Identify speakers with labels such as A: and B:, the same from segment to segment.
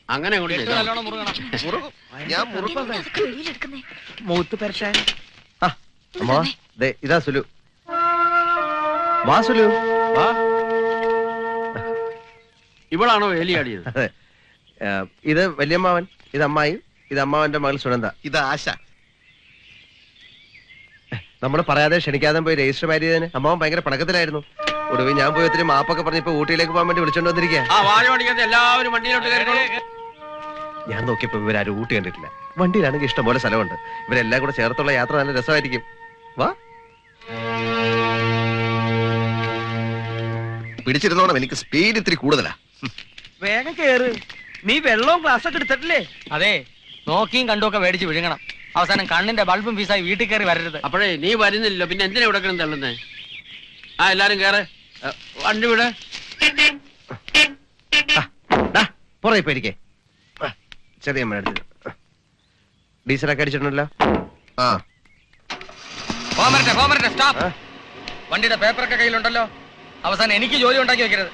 A: അങ്ങനെ
B: മൂത്ത് പെരട്ടാൻ ഇതാ സുലു. വാ സുലു.
A: ഇവളാണോ വേലിയാടിയത്?
B: അതെ, ഇത് വല്യമ്മാവൻ, ഇത് അമ്മായി, ഇത് അമ്മാവന്റെ മകൾ സുനന്ദ,
C: ഇത് ആശ.
B: നമ്മൾ പറയാതെ ക്ഷണിക്കാതെ പോയി രജിസ്റ്റർ മാരേജ് ചെയ്തതിന് അമ്മാവൻ ഭയങ്കര പണക്കത്തിലായിരുന്നു. ഒടുവിൽ ഞാൻ പോയി ഒത്തിരി മാപ്പൊക്കെ പറഞ്ഞപ്പോ ഊട്ടിയിലേക്ക് പോകാൻ വേണ്ടി വിളിച്ചോണ്ട് വന്നിരിക്കുക.
A: എല്ലാവരും വണ്ടിയിലോട്ട്.
B: ഞാൻ നോക്കിയപ്പോ ഇവരാരും ഊട്ടി കണ്ടിട്ടില്ല. വണ്ടിയിലാണെങ്കിൽ ഇഷ്ടം പോലെ സ്ഥലമുണ്ട്. ഇവരെല്ലാം കൂടെ ചേർത്തുള്ള യാത്ര നല്ല രസമായിരിക്കും. വാ.
C: പിടിച്ചിരുന്നോണം, എനിക്ക് സ്പീഡ് ഇത്തിരി കൂടുതലാ.
D: വേഗം കേറ്. നീ വെള്ളവും ഗ്ലാസ് ഒക്കെ എടുത്തിട്ടില്ലേ?
E: അതെ, നോക്കിയും കണ്ടുമൊക്കെ മേടിച്ച് വിഴുങ്ങണം. അവസാനം കണ്ണിന്റെ ബൾബും ഫീസായി വീട്ടിൽ കയറി വരരുത്.
A: അപ്പോഴേ നീ വരുന്നില്ലല്ലോ, പിന്നെ എന്തിനാ ഇവിടെ കിടന്ന് തള്ളുന്നേ? എല്ലാരും കേറ്, വണ്ടി വിട്.
B: പുറകെ പോയിരിക്കേ. ചെറിയ അമ്മ ഡീസലൊക്കെ അടിച്ചിട്ടുണ്ടല്ലോ.
E: സ്റ്റോപ്പ്. വണ്ടിയുടെ പേപ്പറൊക്കെ കയ്യിലുണ്ടല്ലോ. അവസാനം എനിക്ക് ജോലി ഉണ്ടാക്കി വെക്കരുത്.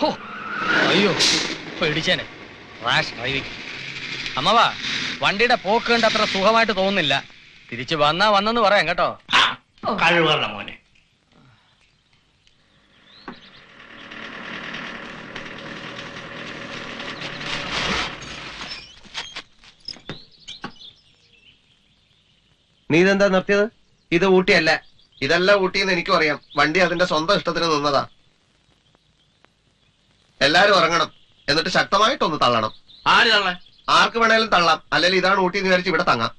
E: പോ. അയ്യോ, പേടിച്ചേനെ. Rash driving. അമ്മവാ, വണ്ടിയുടെ പോക്ക് കണ്ട് അത്ര സുഖമായിട്ട് തോന്നുന്നില്ല. തിരിച്ചു വന്നെന്ന് പറയാം കേട്ടോ.
F: കഴിവുള്ള മോനെ.
B: നീ ഇതെന്താ നിർത്തിയത്? ഇത് ഊട്ടിയല്ല.
C: ഇതല്ല ഊട്ടിന്ന് എനിക്കും അറിയാം. വണ്ടി അതിന്റെ സ്വന്തം ഇഷ്ടത്തിന് നിന്നതാ. എല്ലാരും ഇറങ്ങണം, എന്നിട്ട് ശക്തമായിട്ടൊന്ന് തള്ളണം.
A: ആര് തള്ളേ?
C: ആർക്ക് വേണേലും തള്ളാം, അല്ലെങ്കിൽ ഇതാണ് ഊട്ടി എന്ന് വിചാരിച്ച് ഇവിടെ തങ്ങാം.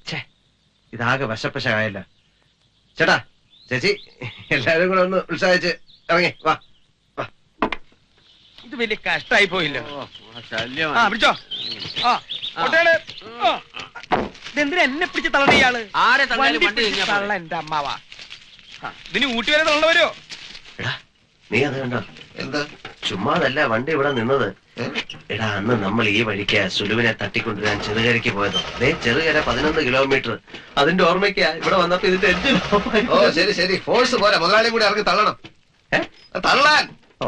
B: ഇതാകെ വശപ്പശായല്ല. ചേട്ടാ, ചേച്ചി, എല്ലാരും കൂടെ ഒന്ന് ഉത്സാഹിച്ച് ഇറങ്ങി വാ.
D: ഇത് വലിയ കഷ്ടായി പോയില്ലോ. പിടിച്ചോ. ഇതെന്തിനാ എന്നെ പിടിച്ച് തള്ളണ ഇയാള്? തള്ള എന്റെ അമ്മാവാ. ഇതിന് ഊട്ടി വരെ തള്ള വരുമോ?
B: എടാ, നീ അത് കണ്ടോ?
C: എന്താ?
B: ചുമ്മാതല്ല വണ്ടി ഇവിടെ നിന്നത്. എടാ, അന്ന് നമ്മൾ ഈ വഴിക്ക് സുലുവിനെ തട്ടിക്കൊണ്ടുവരാൻ ചെറുകരയ്ക്ക് പോയത്. ചെറുകര 11 കിലോമീറ്റർ. അതിന്റെ ഓർമ്മയ്ക്കാ ഇവിടെ വന്നപ്പോ ഇതിന്റെ എഞ്ചിൻ.
C: ഓ ശരി ശരി, ഫോഴ്സ് പോരാ, മുതലാളിയും കൂടി ഇറങ്ങി തള്ളണം. തള്ളാൻ.
B: ഓ,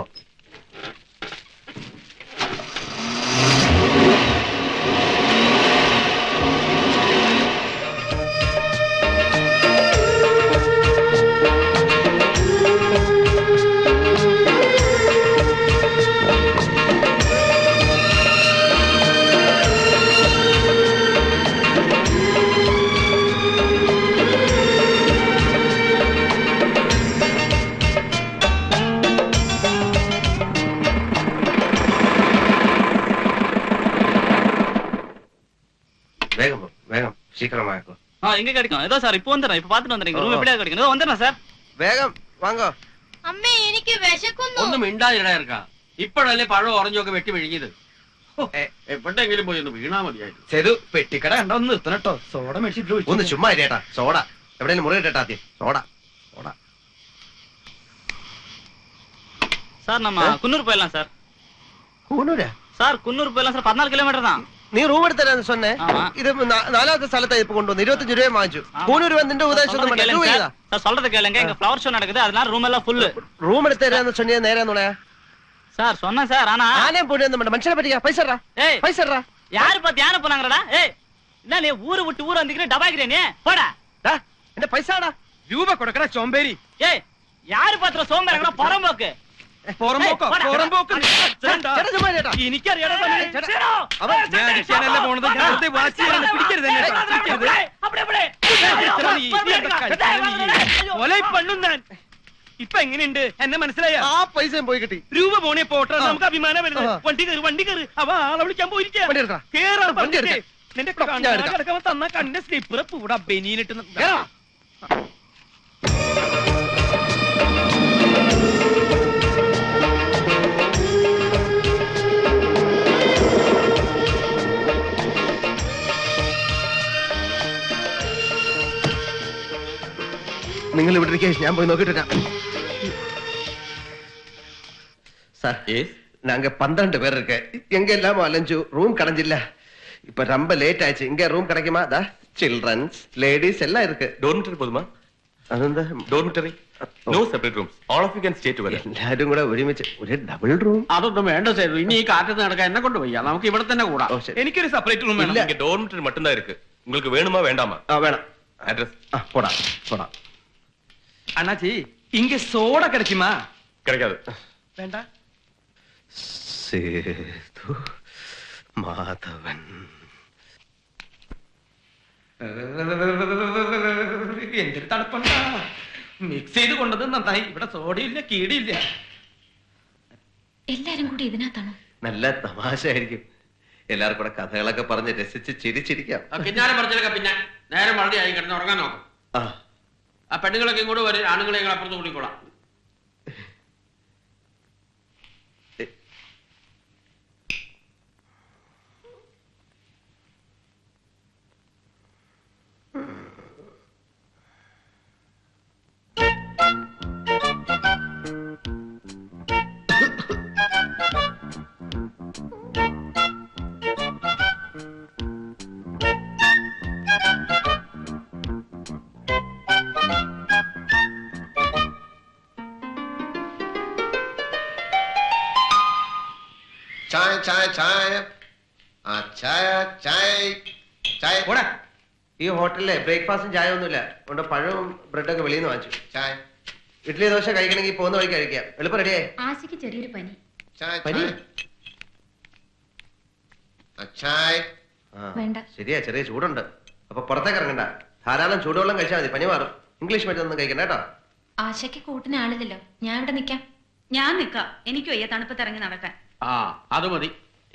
B: வேகம் சீக்கிரமா இருக்கும்.
E: எங்க கிடைக்கும்? ஏதோ சார் இப்போ வந்துறேன். இப்போ பாத்துட்டு வந்துறேன். ரூம் எப்படியா கிடைக்கும்? ஏதோ வந்துறேன் சார்.
B: வேகம் வாங்க.
G: അമ്മേ, എനിക്ക് വിശക്കുന്നു.
A: ഒന്നും മിണ്ടാതിരടാ ഇറക്കാ. ഇപ്പോഴല്ലേ പഴം ഓറഞ്ചൊക്കെ വെട്ടി വിഴുങ്ങിയത്. എവിടെയെങ്കിലും പോയി ഒന്ന് വീണാ മതിയായിരുന്നു.
D: ചെയ്തു. പെട്ടിക്കട കണ്ടോ? ഒന്ന് നിർത്തണട്ടോ. സോഡ മേടിച്ചിട്ട്
B: ഒന്ന് ചുമ്മാ ഇരേട്ടാ. സോഡ എവിടെയെങ്കിലും മുറി ഇരട്ടാ. ആദ്യം സോഡ.
E: சார் நம்ம குன்னூர் போயிடலாம் சார்.
B: கூனூரா?
E: சார் குன்னூர் போயிடலாம் சார். 14 கிலோமீட்டர் தான்.
B: നീ റൂം എടുത്തരാന്ന് சொன்னே. ഇത് 4ാമത്തെ സ്ഥലത്താ ഇപ്പൊ കൊണ്ടുവന്നു. 25 രൂപ വാങ്ങിച്ചു. കൂനൂർ വന്നിന്റെ ഉദ്ദേശം
E: சார் சொல்றது கேளுங்க. எங்க ஃப்ளவர் ஷோ நடக்குது, அதனால ரூம் எல்லாம் ஃபுல்.
B: റൂം എടുത്തരാന്ന് சொன்னியே നേരെ നുണയാ.
E: சார் சொன்னேன் சார். ஆனா
B: ആനേ പോയി വന്ന മനുഷ്യനെ പറ്റിക്കാ. പൈസ പൈസ
E: யாரு பார்த்து யானை போனாங்கடா? என்ன நீ ஊரு விட்டு ஊர் வந்திக்கிற டபாக்கிறே நீ? போடா.
B: എന്റെ പൈസടാ.
D: രൂപ കൊടുക്കണ ചോമ്പേരി.
E: யாரு பாத்துற சோம்பேறங்கடா பரம்போக்கு.
D: എനിക്കറിയാടാ. ഇപ്പൊ എങ്ങനെയുണ്ട്? എന്നെ മനസ്സിലായ?
B: ആ പൈസയും പോയി കിട്ടി.
D: രൂപ പോണേ പോട്ടെ, നമുക്ക് അഭിമാനം വരുന്നത്. വണ്ടി കയറി അവ ആളെ വിളിക്കാൻ പോയിരിക്കാം. നിന്റെ കിടക്കാൻ തന്ന കണ്ണിന്റെ സ്ലിപ്പർ പൂടാ ബെനിയിലിട്ട്.
B: നിങ്ങൾ ഇവിടെ ഇരിക്കേ, ഞാൻ പോയി നോക്കിട്ട് சார். நாங்க 12 பேர் இருக்கு. எங்க எல்லாம் அலைஞ்சு ரூம் கிடைஞ்சில்ல. இப்ப ரொம்ப லேட் ஆயிடுச்சு. இங்க ரூம் கிடைக்குமா? சில்ட்ரன்ஸ் லேடிஸ் எல்லாம் இருக்கு.
H: டோர்மிட்டரி போதுமா?
B: அது டோர்மிட்டரி
H: No separate rooms. All of you can stay together.
B: എല്ലാരും കൂടെ ഒരുമിച്ച് ഒരു ഡബിൾ റൂം.
A: അതൊന്നും വേണ്ട സേതു. ഇനി ഈ കാറ്റത്ത് നടക്കാൻ എന്നെ കൊണ്ട് വയ്യ. നമുക്ക് ഇവിടെ തന്നെ കൂടാം.
D: എനിക്കൊരു സെപ്പറേറ്റ് റൂം വേണം.
H: இங்க dormitory மட்டும் தான் இருக்கு. உங்களுக்கு வேணுமா வேண்டாமா?
B: വേണം.
H: அட்ரஸ்
B: പോടാ പോടാ.
D: അണ്ണാച്ചി ഇങ്ങ സോഡ കിടക്കുമാ?
H: கிடைக்காது.
D: വേണ്ട.
B: സേതു മാധവൻ.
D: എന്തൊരു തണുപ്പുണ്ടാ. മിക്സ് ചെയ്ത് കൊണ്ടത് നന്നായി. ഇവിടെ സോഡയില്ല കീടിയില്ല.
G: എല്ലാരും കൂടി ഇതിനകത്താണോ?
B: നല്ല തമാശയായിരിക്കും. എല്ലാവർക്കും കൂടെ കഥകളൊക്കെ പറഞ്ഞ് രസിച്ച് ചിരിച്ചിരിക്കാം.
A: പിന്നാലെ പറഞ്ഞൊക്കെ പിന്നെ നേരം വളരെ ആയി കിടന്ന് ഉറങ്ങാൻ നോക്കും.
B: ആ
A: ആ പെണ്ണുങ്ങളൊക്കെ ഇങ്ങോട്ട് വരും, ആണുങ്ങളെ ഞങ്ങൾ അപ്പുറത്ത് കൂടിക്കോളാം.
C: ചായ ചായ ചായ ആ ചായ ചായ ചായ
B: പോടാ. ഈ ഹോട്ടലിലെ ബ്രേക്ക്ഫാസ്റ്റും ചായ ഒന്നുമില്ല. അതുകൊണ്ട് പഴവും ബ്രെഡൊക്കെ വെളിയിൽ നിന്ന് വാങ്ങിച്ചു.
C: ചായ
B: ഇഡ്ഡലി ദോശ കഴിക്കണമെങ്കിൽ പോകുന്ന വഴി കഴിക്കാം. എളുപ്പം റെഡിയായി.
G: ആശയ്ക്ക് ചെറിയൊരു പനി.
C: ചായ
B: പനി?
C: ചായ
G: വേണ്ട.
B: ശരിയാ, ചെറിയ ചൂടുണ്ട്. അപ്പൊ പുറത്തേക്ക് ഇറങ്ങണ്ട. ധാരാളം ചൂടുവെള്ളം കഴിച്ചാൽ മതി, പനി മാറും. ഇംഗ്ലീഷ് മരുന്നൊന്നും കഴിക്കണ്ട കേട്ടോ.
G: ആശയ്ക്ക് കൂട്ടിന് ആളില്ലല്ലോ, ഞാൻ ഇവിടെ നിക്കാം.
I: ഞാൻ നിക്കാം. എനിക്ക് വയ്യ തണുപ്പത്ത് ഇറങ്ങി നടക്കാൻ.
A: ആ അത് മതി.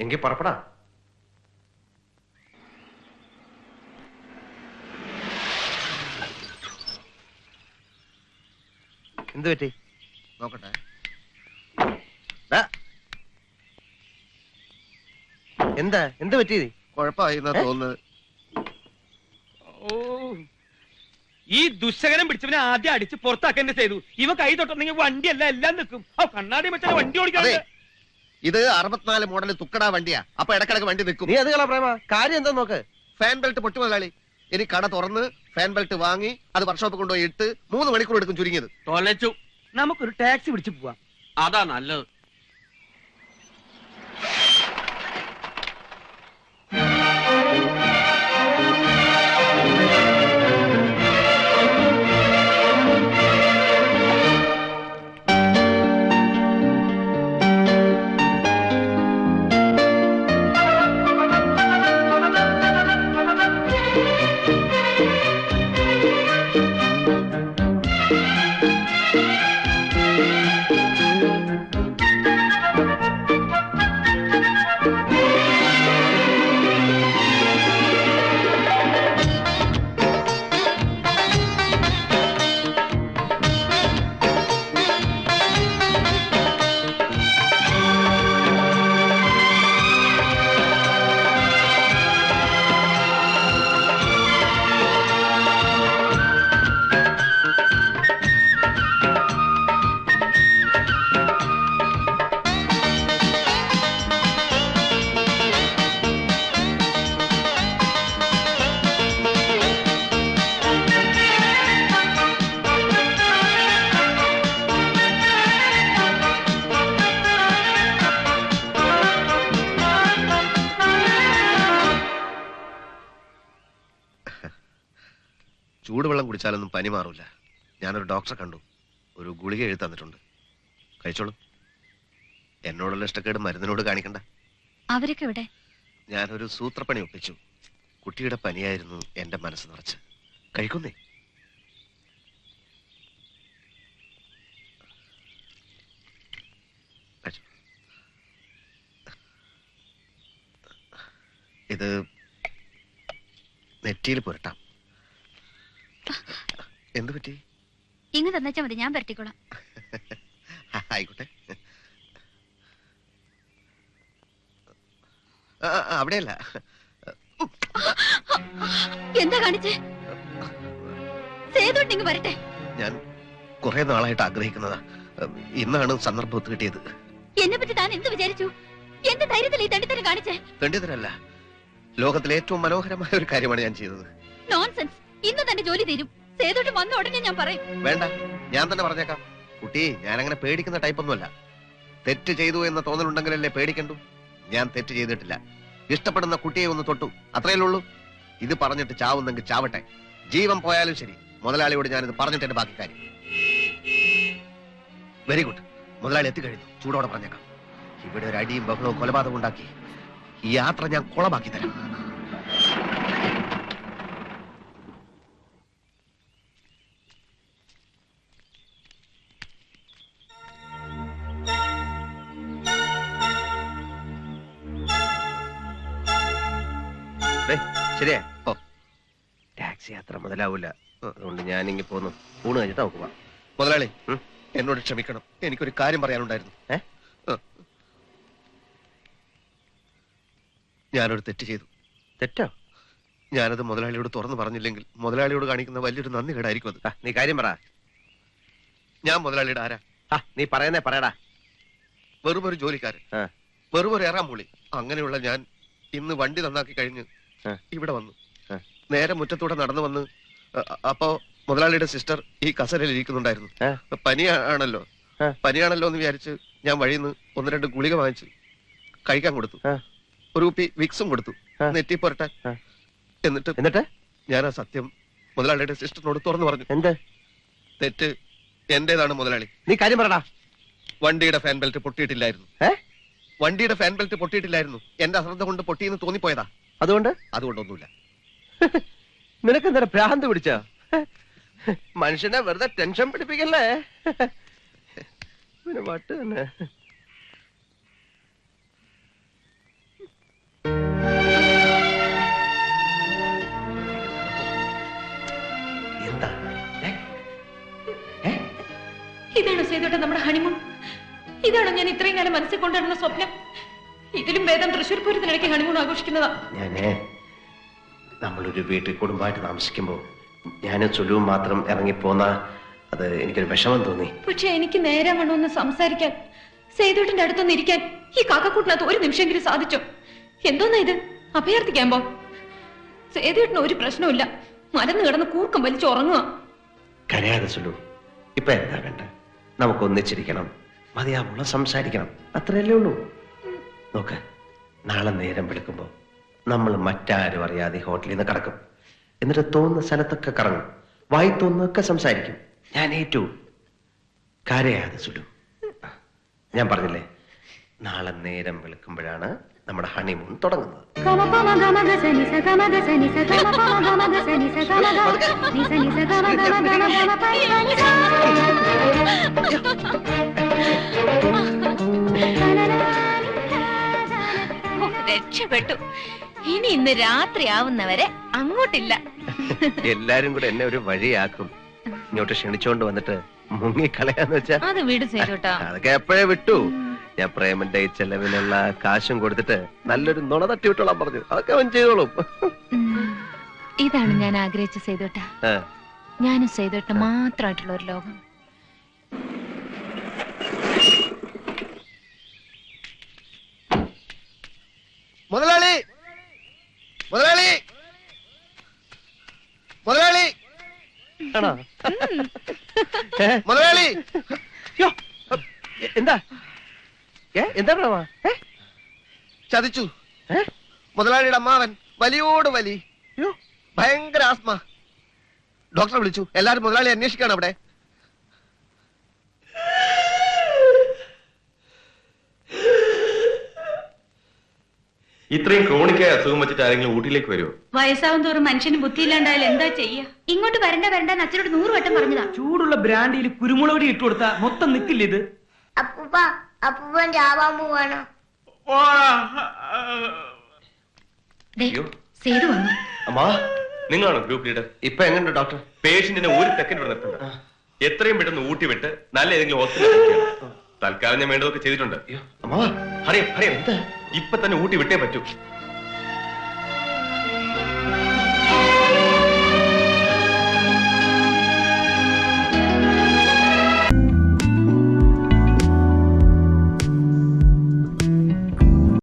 B: എങ്കിൽ പുറപ്പെടാ. എന്ത് പറ്റി
C: നോക്കട്ടെ.
B: എന്താ എന്ത് പറ്റി?
C: കുഴപ്പമായി എന്നാ തോന്നുന്നത്.
D: ഓ, ഈ ദുശകരം പിടിച്ചവനെ ആദ്യം അടിച്ച് പുറത്താക്കന്നെ ചെയ്തു. ഇവ കൈ തൊട്ടുണ്ടെങ്കിൽ വണ്ടിയല്ല എല്ലാം നിൽക്കും. ആ കണ്ണാടി വെച്ചാൽ വണ്ടി ഓടിക്കാതെ.
C: ഇത് 64 മോഡൽ തുക്കടാ വണ്ടിയാ. അപ്പൊ ഇടക്കിടക്ക് വണ്ടി നിൽക്കും.
B: നീ അത് കളാ പ്രേമ. കാര്യം എന്താ നോക്ക്.
C: ഫാൻ ബെൽറ്റ് പൊട്ടി മുതലാളി. ഇനി കട തുറന്ന് ഫാൻ ബെൽറ്റ് വാങ്ങി അത് വർക്ക്ഷോപ്പിൽ കൊണ്ടുപോയി ഇട്ട് 3 മണിക്കൂർ എടുക്കും ചുരുങ്ങിയത്.
A: തൊലച്ചു.
D: നമുക്കൊരു ടാക്സി പിടിച്ചു പോവാം.
A: അതാ നല്ലത്.
C: ചൂടുവെള്ളം കുടിച്ചാലൊന്നും പനി മാറൂല. ഞാനൊരു ഡോക്ടറെ കണ്ടു. ഒരു ഗുളിക എഴുതി തന്നിട്ടുണ്ട്, കഴിച്ചോളൂ. എന്നോടുള്ള ഇഷ്ടക്കേട് മരുന്നിനോട് കാണിക്കണ്ട.
G: അവരൊക്കെ ഇവിടെ?
C: ഞാനൊരു സൂത്രപ്പണി ഒപ്പിച്ചു. കുട്ടിയുടെ പനിയായിരുന്നു എന്റെ മനസ്സ് നിറച്ച്. കഴിക്കുന്നേ. ഇത് നെറ്റിയിൽ പുരട്ടാം. എന്ത് പറ്റി?
G: ഇങ്ങ് തന്നേച്ചാ മതി, ഞാൻ പരട്ടിക്കോളാം.
C: ആയിക്കോട്ടെ. അവിടെയല്ല.
G: എന്താ കാണിച്ചേ? സേതുണ്ടെങ്കി വരട്ടെ.
C: ഞാൻ കുറെ നാളായിട്ട് ആഗ്രഹിക്കുന്നതാ. ഇന്നാണ് സന്ദർഭം ഒത്തു കിട്ടിയത്.
G: എന്നെ പറ്റി താൻ എന്ത് വിചാരിച്ചു? എന്റെ ധൈര്യത്തിൽ ഈ തണ്ടിത്തരം കാണിച്ചേ?
C: തെണ്ടിത്തരല്ല, ലോകത്തിലെ ഏറ്റവും മനോഹരമായ ഒരു കാര്യമാണ് ഞാൻ ചെയ്തത്.
G: നോൺസെൻസ്. ഇന്ന് തന്റെ ജോലി തീരും. സേതുട്ട് വന്ന ഉടനെ ഞാൻ പറയും.
C: വേണ്ട, ഞാൻ തന്നെ പറഞ്ഞേക്കാം. കുട്ടി, ഞാൻ അങ്ങനെ പേടിക്കുന്ന ടൈപ്പൊന്നുമല്ല. തെറ്റ് ചെയ്തു എന്ന തോന്നലുണ്ടെങ്കിലല്ലേ പേടിക്കണ്ടു. ഞാൻ തെറ്റ് ചെയ്തിട്ടില്ല. ഇഷ്ടപ്പെടുന്ന കുട്ടിയെ ഒന്ന് തൊട്ടു, അത്രയല്ലേ ഉള്ളൂ. ഇത് പറഞ്ഞിട്ട് ചാവുന്നെങ്കിൽ ചാവട്ടെ, ജീവൻ പോയാലും ശരി. മുതലാളിയോട് ഞാനിത് പറഞ്ഞിട്ട് എന്റെ ബാക്കി കാര്യം. Very good. മുതലാളി എത്തിക്കഴിഞ്ഞു. ചൂടോടെ പറഞ്ഞേക്കാം. ഇവിടെ ഒരു അടിയും ബഹളവും കൊലപാതകം ഉണ്ടാക്കി ഈ യാത്ര ഞാൻ കുളമാക്കി തരാം. ശരിയാ? ഓ, ടാക്സി യാത്ര മുതലാവൂല. അതുകൊണ്ട് ഞാനിങ്ങി പോന്നു. ഊണ് കഴിഞ്ഞിട്ട് നോക്കുക. മുതലാളി, എന്നോട് ക്ഷമിക്കണം. എനിക്കൊരു കാര്യം പറയാനുണ്ടായിരുന്നു. ഞാനൊരു തെറ്റ് ചെയ്തു.
B: തെറ്റോ?
C: ഞാനത് മുതലാളിയോട് തുറന്നു പറഞ്ഞില്ലെങ്കിൽ മുതലാളിയോട് കാണിക്കുന്ന വലിയൊരു നന്ദി കേടായിരിക്കും അത്.
B: നീ കാര്യം പറ.
C: ഞാൻ മുതലാളിയുടെ ആരാ?
B: നീ പറയുന്നേ പറയടാ.
C: വെറും ഒരു ജോലിക്കാരൻ, വെറും ഒരു എറാമൂളി. അങ്ങനെയുള്ള ഞാൻ ഇന്ന് വണ്ടി നന്നാക്കി കഴിഞ്ഞ് ഇവിടെ വന്നു. നേരെ മുറ്റത്തൂടെ നടന്നു വന്ന് അപ്പോ മുതലാളിയുടെ സിസ്റ്റർ ഈ കസരയിൽ ഇരിക്കുന്നുണ്ടായിരുന്നു. പനിയാണല്ലോ എന്ന് വിചാരിച്ച് ഞാൻ വഴിയിൽ നിന്ന് 1-2 ഗുളിക വാങ്ങിച്ച് കഴിക്കാൻ കൊടുത്തു. ഒരു കുപ്പി വിക്സും കൊടുത്തു നെറ്റി പുരട്ടാൻ. എന്നിട്ട് ഞാൻ ആ സത്യം മുതലാളിയുടെ സിസ്റ്ററിനോട് തുറന്നു പറഞ്ഞു.
B: എന്ത്?
C: തെറ്റ് എന്റേതാണ് മുതലാളി.
B: നീ കാര്യം പറടാ.
C: വണ്ടിയുടെ ഫാൻ ബെൽറ്റ് പൊട്ടിയിട്ടില്ലായിരുന്നു. വണ്ടിയുടെ ഫാൻ ബെൽറ്റ് പൊട്ടിയിട്ടില്ലായിരുന്നു. എന്റെ അശ്രദ്ധ കൊണ്ട് പൊട്ടിയെന്ന് തോന്നിപ്പോയതാ. അതുകൊണ്ടൊന്നുമില്ല.
B: നിനക്കെന്താ ഭ്രാന്ത് പിടിച്ച? മനുഷ്യനെ വെറുതെ ടെൻഷൻ പിടിപ്പിക്കല്ലേ. പിന്നെ വട്ട് തന്നെ.
C: എന്താ?
I: ഇതാണോ സേതുട്ടൻ നമ്മുടെ ഹണിമൂൺ? ഇതാണോ ഞാൻ ഇത്രയും കാലം മനസ്സിൽ കൊണ്ടുവരുന്ന സ്വപ്നം? ഇതിലും ഭേദം തൃശ്ശൂർ പൂരത്തിനിടയ്ക്ക് ഹണിമൂൺ ആഘോഷിക്കുന്നതാ.
B: നമ്മളൊരു വീട്ടിൽ കുടുംബമായിട്ട് താമസിക്കുമ്പോ ഞാനും സുലുവും മാത്രം ഇറങ്ങിപ്പോന്ന അത് എനിക്കൊരു വിഷമം തോന്നി.
I: പക്ഷെ എനിക്ക് നേരെ വേണമെന്ന് സംസാരിക്കാൻ, സേതുട്ടന്റെ അടുത്തൊന്ന് ഇരിക്കാൻ ഈ കാക്കക്കൂട്ടിനകത്ത് ഒരു നിമിഷമെങ്കിലും സാധിച്ചോ? എന്തോന്നാ ഇത്? അഭയാർത്ഥിക്കാമ്പോ? സേതുട്ടന് ഒരു പ്രശ്നമില്ല. മലന്ന് കിടന്ന് കൂർക്കം വലിച്ചുറങ്ങുക.
B: കരയാതെ സുലു. ഇപ്പൊ എന്താ വേണ്ട? നമുക്ക് ഒന്നിച്ചിരിക്കണം, മതിയാവുള്ള സംസാരിക്കണം, അത്രയല്ലേ ഉള്ളൂ. നോക്ക്, നാളെ നേരം വെളുക്കുമ്പോ നമ്മൾ മറ്റാരും അറിയാതെ ഹോട്ടലിൽ നിന്ന് കടക്കും. എന്നിട്ട് തോന്നുന്ന സ്ഥലത്തൊക്കെ കറങ്ങും, വായി തോന്നുന്നൊക്കെ സംസാരിക്കും. ഞാൻ ഏറ്റു. കരയാതെ സുലു. ഞാൻ പറഞ്ഞില്ലേ, നാളെ നേരം വെളുക്കുമ്പോഴാണ് നമ്മുടെ ഹണിമൂൺ തുടങ്ങുന്നത്.
G: രക്ഷപ്പെട്ടു. ഇനി ഇന്ന് രാത്രി ആവുന്നവരെ അങ്ങോട്ടില്ല.
B: എല്ലാരും കൂടെ എന്നെ ഒരു വഴിയാക്കും. ഇങ്ങോട്ട് ക്ഷണിച്ചോണ്ട് വന്നിട്ട് മുങ്ങിക്കളയാന്ന് വെച്ചാ
G: അത് വീട് സേതുട്ടാ.
B: അതൊക്കെ എപ്പോഴേ വിട്ടു. ഞാൻ പ്രേമന്റെ ഈ ചെലവിനുള്ള കാശും കൊടുത്തിട്ട് നല്ലൊരു നുണ തട്ടി വിട്ടോളാൻ പറഞ്ഞു. അതൊക്കെ അവൻ ചെയ്തോളും.
G: ഇതാണ് ഞാൻ ആഗ്രഹിച്ച സേതുട്ടാ. ഞാനും സേതുട്ട മാത്രമായിട്ടുള്ള ഒരു ലോകം.
C: മുതലാളി, മുതലാളി, മുതലാളി,
B: ആണോ?
C: മുതലാളി.
B: എന്താ എന്താ
C: ചതിച്ചു. മുതലാളിയുടെ അമ്മാവൻ വലിയോട് വലി, ഭയങ്കര ആസ്മ. ഡോക്ടറെ വിളിച്ചു. എല്ലാരും മുതലാളി അന്വേഷിക്കാണ് അവിടെ.
H: ഇത്രയും ക്രോണിക്കായ അസുഖം വെച്ചിട്ട് ആരെങ്കിലും ഊട്ടിയിലേക്ക് വരുമോ?
I: വയസ്സാവും തോറും മനുഷ്യന് ബുദ്ധിയില്ലാണ്ടായാലും എന്താ ചെയ്യാ?
G: ഇങ്ങോട്ട് വരണ്ട അച്ഛനോട് 100 വട്ടം പറഞ്ഞതാ.
D: ചൂടുള്ള ബ്രാൻഡിയിൽ കുരുമുളക് ഇട്ട് കൊടുത്താ മൊത്തം നിക്കില്ല ഇത്.
J: അപ്പൂപ്പൻ ചാവാൻ പോവാണോ?
G: സേതു വന്നു.
B: അമ്മാ,
H: നിങ്ങളാണോ ഗ്രൂപ്പ് ലീഡർ?
B: ഇപ്പൊ എങ്ങനെയുണ്ട് ഡോക്ടർ?
H: പേഷ്യന്റിനെ 1 സെക്കൻഡ് ഇവിടെ നിർത്തണ്ട. എത്രയും പെട്ടെന്ന് ഊട്ടി വിട്ട് നല്ല ഏതെങ്കിലും ഹോസ്പിറ്റലിൽ തൽക്കാലം ഞാൻ വേണ്ടതൊക്കെ ചെയ്തിട്ടുണ്ട്. ഇപ്പൊ തന്നെ ഊട്ടി വിട്ടേ പറ്റൂ.